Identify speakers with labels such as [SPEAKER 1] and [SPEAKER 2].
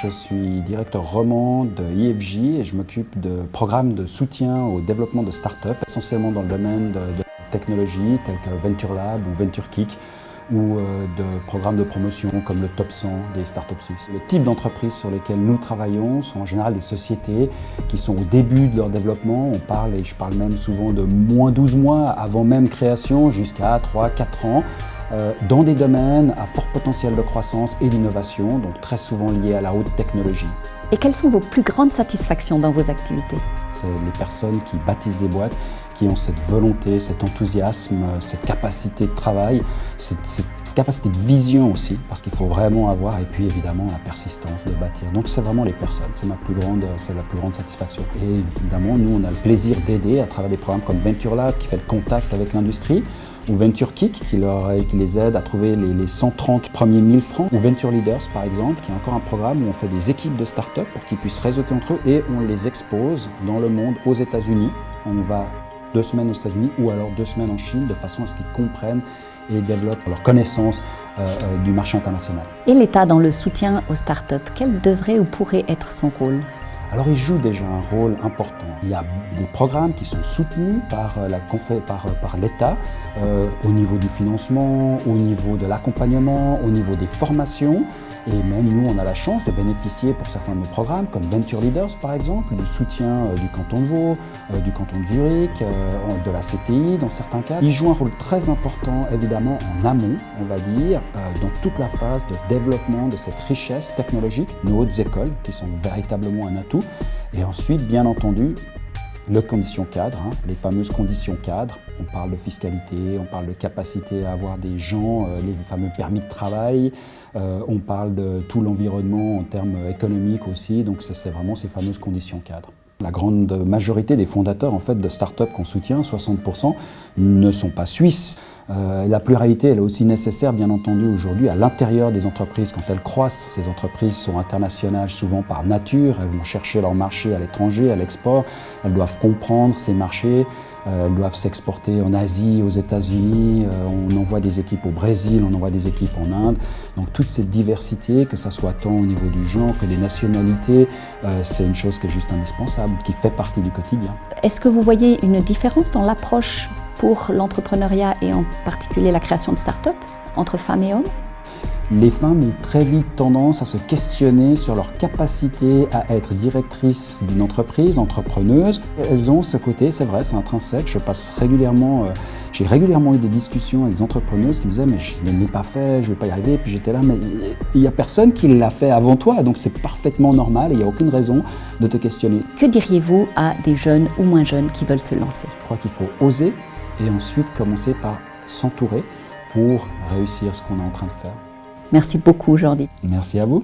[SPEAKER 1] je suis directeur roman de IFJ et je m'occupe de programmes de soutien au développement de start-up, essentiellement dans le domaine de technologie tels que Venture Lab ou Venture Kick, ou de programmes de promotion comme le Top 100 des startups suisses. Le type d'entreprises sur lesquelles nous travaillons sont en général des sociétés qui sont au début de leur développement. On parle, et je parle même souvent de moins 12 mois avant même création jusqu'à 3-4 ans, dans des domaines à fort potentiel de croissance et d'innovation, donc très souvent liés à la haute technologie.
[SPEAKER 2] Et quelles sont vos plus grandes satisfactions dans vos activités?
[SPEAKER 1] C'est les personnes qui bâtissent des boîtes, qui ont cette volonté, cet enthousiasme, cette capacité de travail, cette capacité de vision aussi, parce qu'il faut vraiment avoir, et puis évidemment la persistance de bâtir. Donc c'est vraiment les personnes, c'est la plus grande satisfaction. Et évidemment, nous on a le plaisir d'aider à travers des programmes comme Venture Lab, qui fait le contact avec l'industrie, ou Venture Kick, qui les aide à trouver les 130 premiers 1000 francs, ou Venture Leaders par exemple, qui est encore un programme où on fait des équipes de start-up pour qu'ils puissent réseauter entre eux et on les expose dans le monde aux États-Unis. On va 2 semaines aux États-Unis ou alors 2 semaines en Chine, de façon à ce qu'ils comprennent et développent leur connaissance du marché international.
[SPEAKER 2] Et l'État dans le soutien aux startups, quel devrait ou pourrait être son rôle?
[SPEAKER 1] Alors il joue déjà un rôle important. Il y a des programmes qui sont soutenus par l'État au niveau du financement, au niveau de l'accompagnement, au niveau des formations. Et même nous, on a la chance de bénéficier pour certains de nos programmes, comme Venture Leaders par exemple, du soutien du canton de Vaud, du canton de Zurich, de la CTI dans certains cas. Ils jouent un rôle très important évidemment en amont, on va dire, dans toute la phase de développement de cette richesse technologique, nos hautes écoles qui sont véritablement un atout. Et ensuite, bien entendu, les conditions cadres, les fameuses conditions cadres. On parle de fiscalité, on parle de capacité à avoir des gens, les fameux permis de travail, on parle de tout l'environnement en termes économiques aussi, donc c'est vraiment ces fameuses conditions cadres. La grande majorité des fondateurs en fait, de start-up qu'on soutient, 60%, ne sont pas suisses. La pluralité elle est aussi nécessaire bien entendu aujourd'hui à l'intérieur des entreprises. Quand elles croissent, ces entreprises sont internationales souvent par nature, elles vont chercher leur marché à l'étranger, à l'export, elles doivent comprendre ces marchés, elles doivent s'exporter en Asie, aux États-Unis, on envoie des équipes au Brésil, on envoie des équipes en Inde. Donc toute cette diversité, que ce soit tant au niveau du genre que des nationalités, c'est une chose qui est juste indispensable, qui fait partie du quotidien.
[SPEAKER 2] Est-ce que vous voyez une différence dans l'approche pour l'entrepreneuriat et en particulier la création de start-up entre femmes et hommes?
[SPEAKER 1] Les femmes ont très vite tendance à se questionner sur leur capacité à être directrice d'une entreprise, entrepreneuse. Elles ont ce côté, c'est vrai, c'est intrinsèque. J'ai régulièrement eu des discussions avec des entrepreneuses qui me disaient « mais je ne l'ai pas fait, je ne vais pas y arriver ». Puis j'étais là « mais il n'y a personne qui l'a fait avant toi, donc c'est parfaitement normal et il n'y a aucune raison de te questionner ». Que
[SPEAKER 2] diriez-vous à des jeunes ou moins jeunes qui veulent se lancer?
[SPEAKER 1] Je crois qu'il faut oser et ensuite commencer par s'entourer pour réussir ce qu'on est en train de faire.
[SPEAKER 2] Merci beaucoup, Jordi.
[SPEAKER 1] Merci à vous.